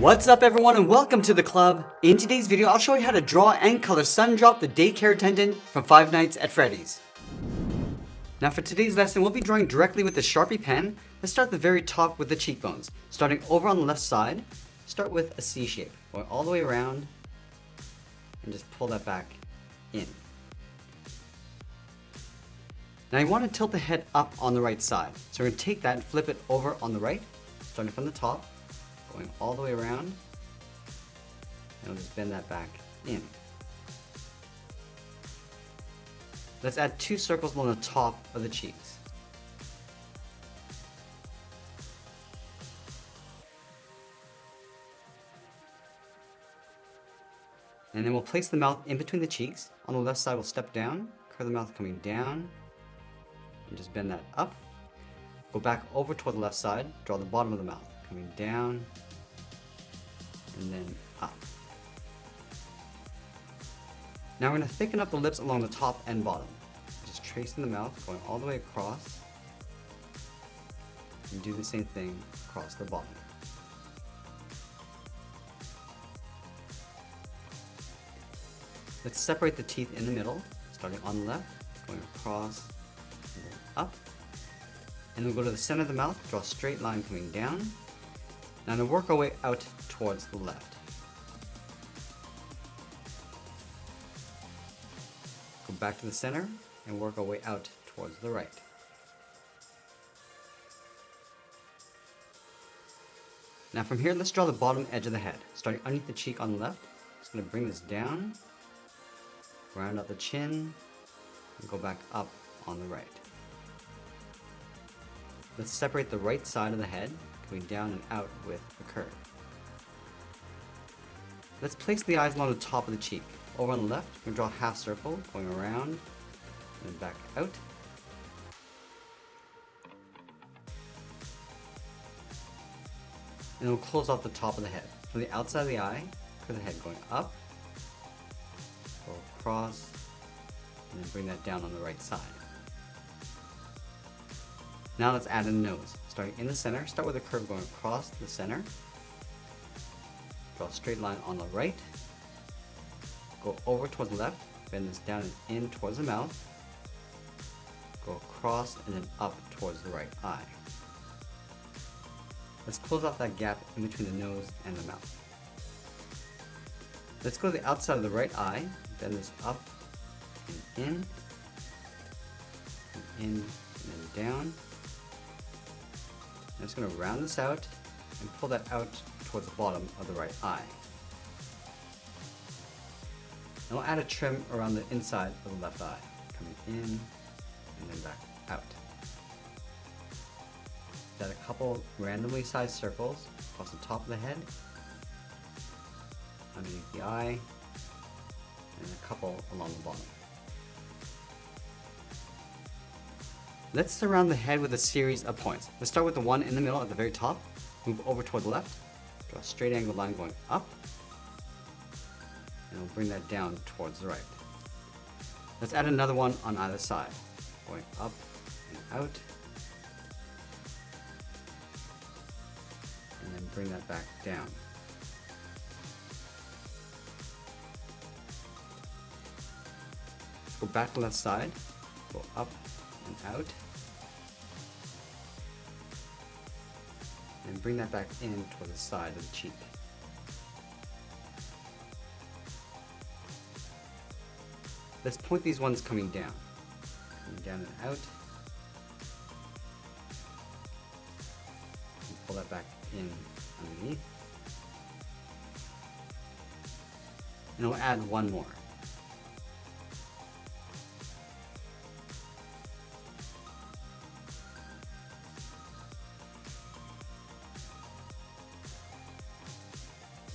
What's up everyone and welcome to the club. In today's video I'll show you how to draw and color Sundrop the daycare attendant from Five Nights at Freddy's. Now for today's lesson we'll be drawing directly with the Sharpie pen. Let's start at the very top with the cheekbones. Starting over on the left side, start with a C shape, going all the way around and just pull that back in. Now you want to tilt the head up on the right side. So we're going to take that and flip it over on the right, starting from the top, going all the way around, and we'll just bend that back in. Let's add two circles along the top of the cheeks. And then we'll place the mouth in between the cheeks. On the left side we'll step down, curve the mouth coming down, and just bend that up. Go back over toward the left side, draw the bottom of the mouth, coming down, and then up. Now we're going to thicken up the lips along the top and bottom. Just tracing the mouth, going all the way across, and do the same thing across the bottom. Let's separate the teeth in the middle, starting on the left, going across, and then up. And we'll go to the center of the mouth, draw a straight line coming down. Now to work our way out towards the left. Go back to the center and work our way out towards the right. Now from here, let's draw the bottom edge of the head, starting underneath the cheek on the left. Just going to bring this down, round out the chin, and go back up on the right. Let's separate the right side of the head, going down and out with a curve. Let's place the eyes along the top of the cheek. Over on the left, we're going to draw a half circle, going around, and then back out. And we'll close off the top of the head. From the outside of the eye, curve the head going up, go across, and then bring that down on the right side. Now let's add in the nose. Starting in the center, start with a curve going across the center. Draw a straight line on the right. Go over towards the left, bend this down and in towards the mouth. Go across and then up towards the right eye. Let's close off that gap in between the nose and the mouth. Let's go to the outside of the right eye, bend this up and in, and then down. I'm just going to round this out and pull that out towards the bottom of the right eye. And we'll add a trim around the inside of the left eye, coming in and then back out. Add a couple randomly sized circles across the top of the head, underneath the eye, and a couple along the bottom. Let's surround the head with a series of points. Let's start with the one in the middle at the very top, move over toward the left, draw a straight angled line going up, and we'll bring that down towards the right. Let's add another one on either side, going up and out, and then bring that back down. Go back to the left side, go up and out, and bring that back in towards the side of the cheek. Let's point these ones coming down and out, and pull that back in underneath, and we'll add one more.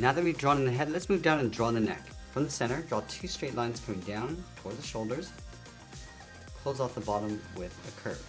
Now that we've drawn in the head, let's move down and draw the neck. From the center, draw two straight lines coming down towards the shoulders. Close off the bottom with a curve.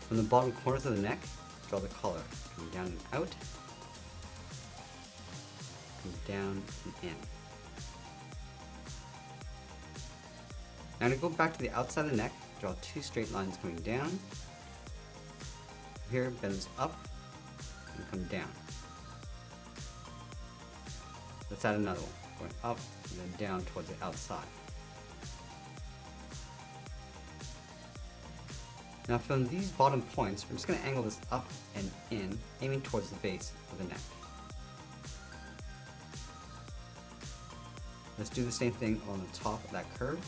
From the bottom corners of the neck, draw the collar, coming down and out, coming down and in. Now to go back to the outside of the neck, draw two straight lines coming down. Here, bends up and come down. Let's add another one, going up and then down towards the outside. Now from these bottom points, we're just going to angle this up and in, aiming towards the base of the neck. Let's do the same thing on the top of that curve.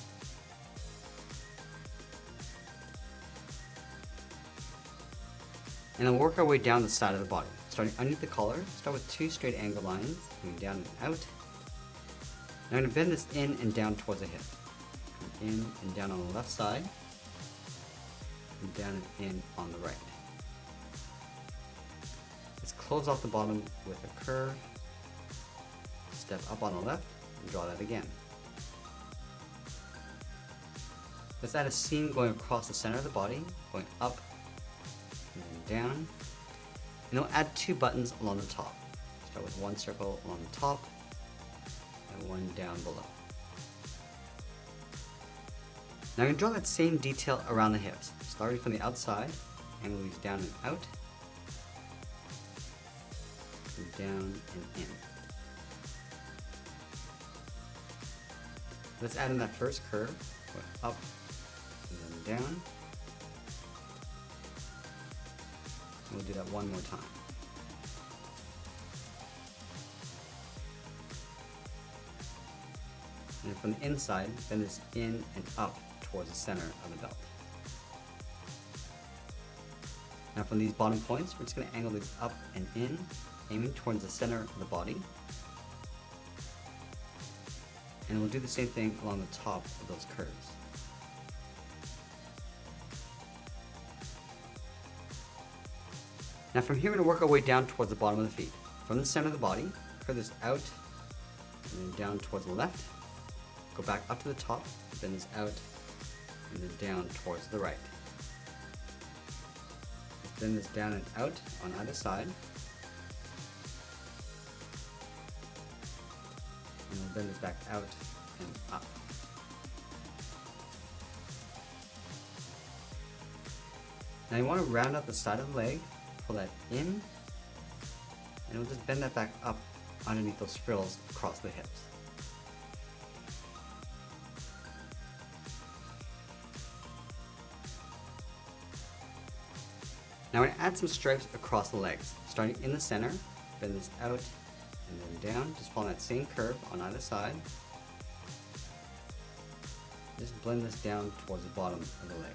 And then work our way down the side of the body. Starting underneath the collar, start with 2 straight angle lines, coming down and out. Now I'm going to bend this in and down towards the hip. Come in and down on the left side, and down and in on the right. Let's close off the bottom with a curve, step up on the left, and draw that again. Let's add a seam going across the center of the body, going up and then down. And we'll add 2 buttons along the top. Start with 1 circle along the top and 1 down below. Now I'm going to draw that same detail around the hips, starting from the outside, angle these down and out, and down and in. Let's add in that first curve, going up and then down. We'll do that one more time. And from the inside, bend this in and up towards the center of the belt. Now from these bottom points, we're just going to angle these up and in, aiming towards the center of the body. And we'll do the same thing along the top of those curves. Now from here, we're going to work our way down towards the bottom of the feet. From the center of the body, curve this out and then down towards the left. Go back up to the top, bend this out, and then down towards the right. Bend this down and out on either side. And we'll bend this back out and up. Now you want to round out the side of the leg, pull that in, and we'll just bend that back up underneath those frills across the hips. Now we're going to add some stripes across the legs, starting in the center, bend this out and then down, just follow that same curve on either side. Just blend this down towards the bottom of the leg.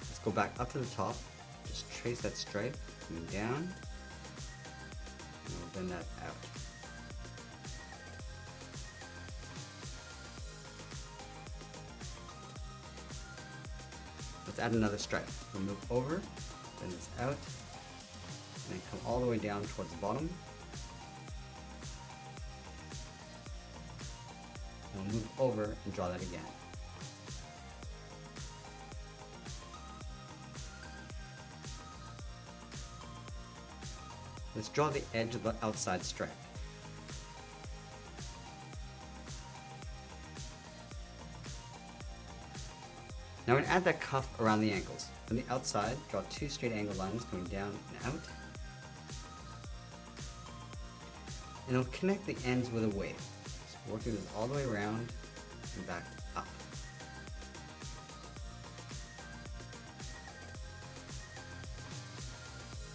Let's go back up to the top, just trace that stripe, coming down, and we'll bend that out. Let's add another stripe. We'll move over, bend this out, and then come all the way down towards the bottom. And we'll move over and draw that again. Let's draw the edge of the outside stripe. Now we're going to add that cuff around the ankles. From the outside, draw 2 straight angle lines going down and out. And it'll connect the ends with a wave. So working this all the way around and back up.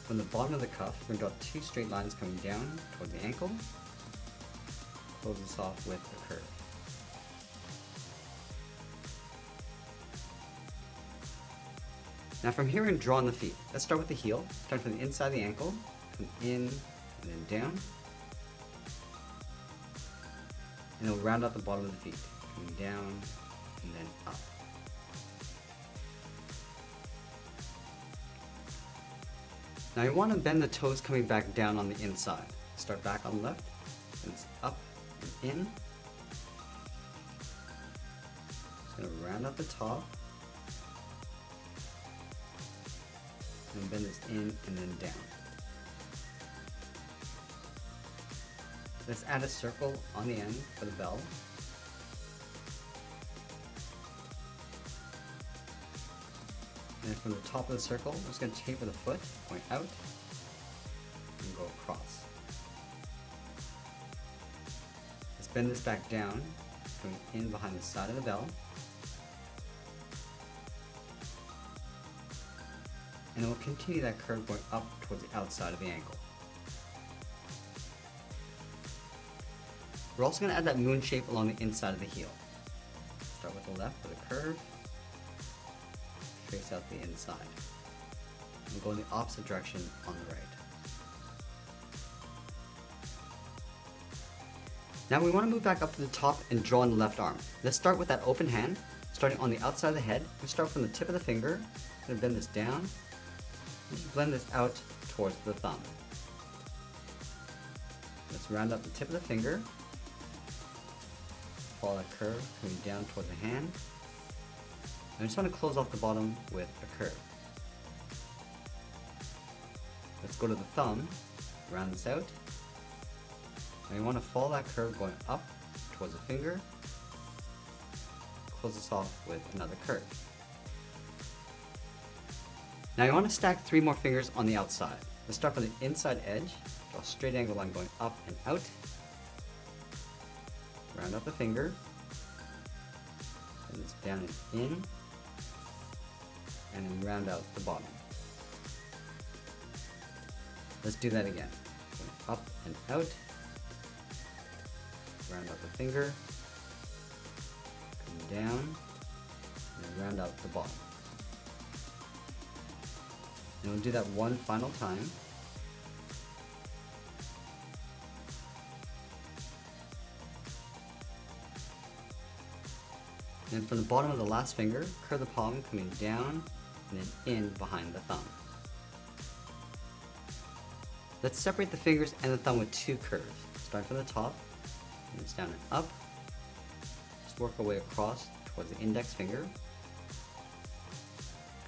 From the bottom of the cuff, we're going to draw 2 straight lines coming down toward the ankle. Close this off with a curve. Now from here, we're going to draw on the feet. Let's start with the heel. Start from the inside of the ankle, come in and then down. And it'll round out the bottom of the feet, coming down and then up. Now you want to bend the toes coming back down on the inside. Start back on the left, and it's up and in. Just going to round out the top. And bend this in and then down. Let's add a circle on the end for the bell. And from the top of the circle, we're just going to taper the foot, going out, and go across. Let's bend this back down, going in behind the side of the bell. And then we'll continue that curve going up towards the outside of the ankle. We're also going to add that moon shape along the inside of the heel. Start with the left with a curve, trace out the inside, and go in the opposite direction on the right. Now we want to move back up to the top and draw in the left arm. Let's start with that open hand, starting on the outside of the head. We start from the tip of the finger, I'm going to bend this down, and just blend this out towards the thumb. Let's round up the tip of the finger, follow that curve coming down towards the hand. And I just want to close off the bottom with a curve. Let's go to the thumb, round this out. And we want to follow that curve going up towards the finger. Close this off with another curve. Now you want to stack 3 more fingers on the outside. Let's start from the inside edge, draw a straight angle line going up and out. Round up the finger, and it's down and in, and then round out the bottom. Let's do that again. Going up and out, round out the finger, come down, and then round out the bottom. And we'll do that one final time. And from the bottom of the last finger, curve the palm coming down and then in behind the thumb. Let's separate the fingers and the thumb with 2 curves. Start from the top, and it's down and up. Just work our way across towards the index finger.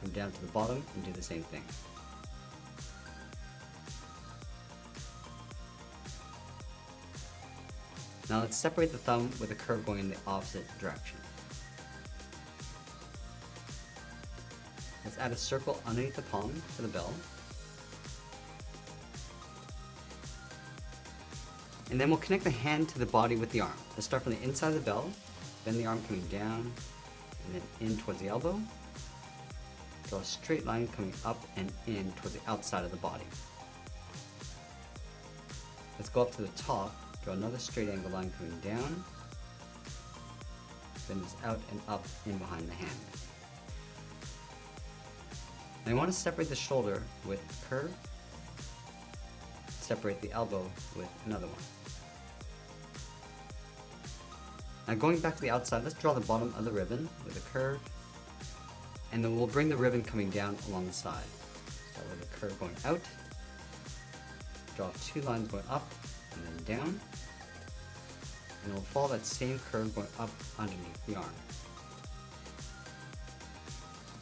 Come down to the bottom and do the same thing. Now let's separate the thumb with a curve going in the opposite direction. Let's add a circle underneath the palm for the bell. And then we'll connect the hand to the body with the arm. Let's start from the inside of the bell, bend the arm coming down, and then in towards the elbow. Draw a straight line coming up and in towards the outside of the body. Let's go up to the top, draw another straight angle line coming down, bend this out and up in behind the hand. And I want to separate the shoulder with a curve, separate the elbow with another one. Now going back to the outside, let's draw the bottom of the ribbon with a curve, and then we'll bring the ribbon coming down along the side. Start with a curve going out, draw 2 lines going up and then down, and we'll follow that same curve going up underneath the arm.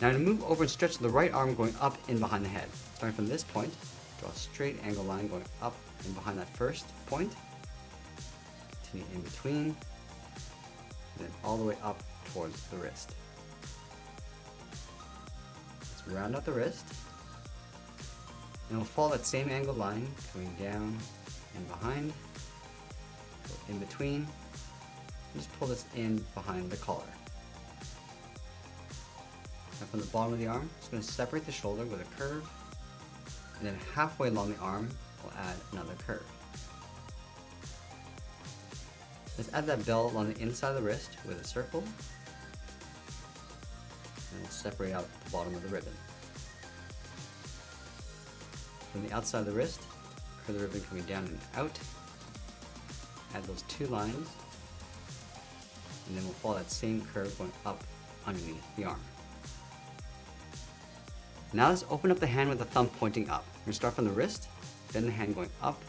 Now to move over and stretch the right arm going up in behind the head. Starting from this point, draw a straight angle line going up in behind that first point, continue in between, and then all the way up towards the wrist. Let's round out the wrist, and we'll follow that same angled line coming down and behind, go in between, and just pull this in behind the collar. Now from the bottom of the arm, just going to separate the shoulder with a curve, and then halfway along the arm, we'll add another curve. Let's add that bell along the inside of the wrist with a circle, and we'll separate out the bottom of the ribbon. From the outside of the wrist, curve the ribbon coming down and out, add those 2 lines, and then we'll follow that same curve going up underneath the arm. Now let's open up the hand with the thumb pointing up. We're going to start from the wrist, bend the hand going up,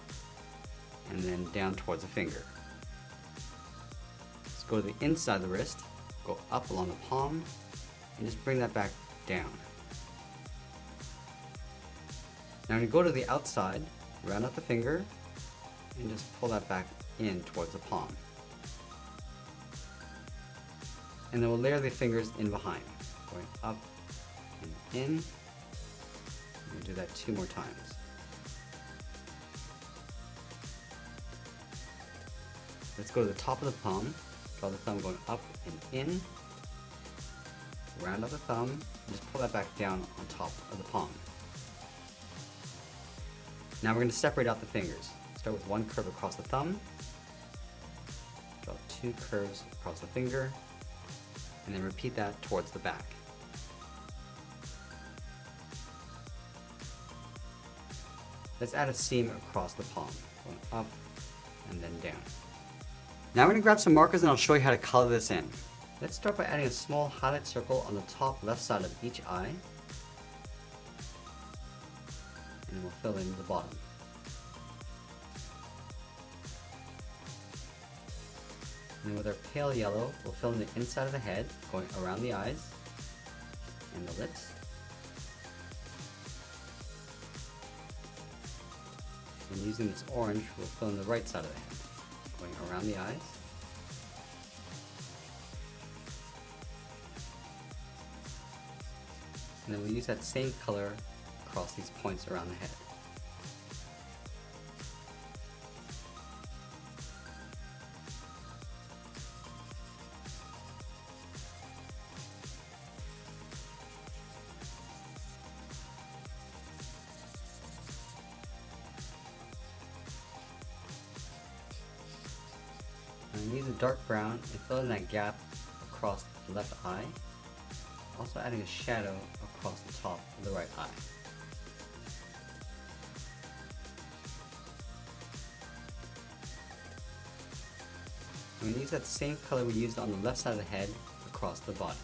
and then down towards the finger. Let's go to the inside of the wrist, go up along the palm, and just bring that back down. Now we go to the outside, round out the finger, and just pull that back in towards the palm. And then we'll layer the fingers in behind, going up and in. And do that 2 more times. Let's go to the top of the palm, draw the thumb going up and in, round out the thumb, and just pull that back down on top of the palm. Now we're going to separate out the fingers. Start with 1 curve across the thumb, draw 2 curves across the finger, and then repeat that towards the back. Let's add a seam across the palm, going up and then down. Now we're going to grab some markers and I'll show you how to color this in. Let's start by adding a small highlight circle on the top left side of each eye. And we'll fill in the bottom. And then with our pale yellow, we'll fill in the inside of the head, going around the eyes and the lips. And using this orange, we'll fill in the right side of the head, going around the eyes. And then we'll use that same color across these points around the head. And use a dark brown and fill in that gap across the left eye, also adding a shadow across the top of the right eye. I'm going to use that same color we used on the left side of the head across the body.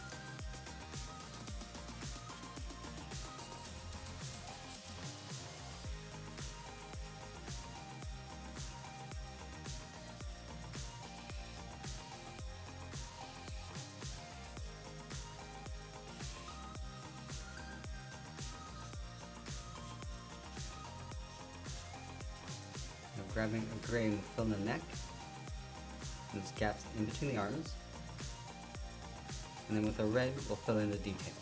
Grabbing a gray, we'll fill in the neck, and those gaps in between the arms, and then with a red, we'll fill in the details.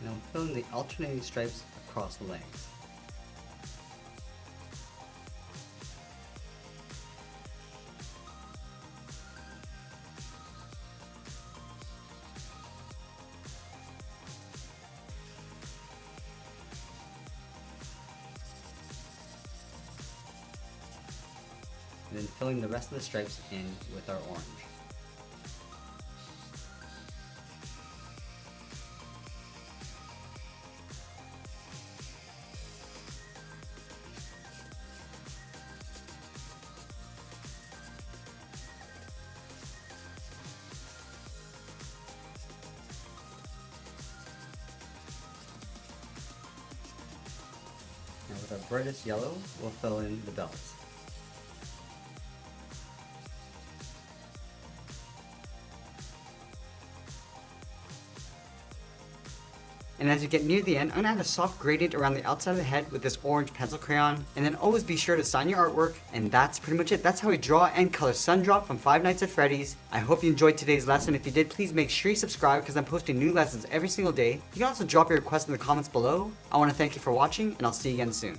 Now fill in the alternating stripes across the legs. And then filling the rest of the stripes in with our orange. Now with our brightest yellow, we'll fill in the belts. And as you get near the end, I'm going to add a soft gradient around the outside of the head with this orange pencil crayon. And then always be sure to sign your artwork. And that's pretty much it. That's how we draw and color Sundrop from Five Nights at Freddy's. I hope you enjoyed today's lesson. If you did, please make sure you subscribe because I'm posting new lessons every single day. You can also drop your requests in the comments below. I want to thank you for watching, and I'll see you again soon.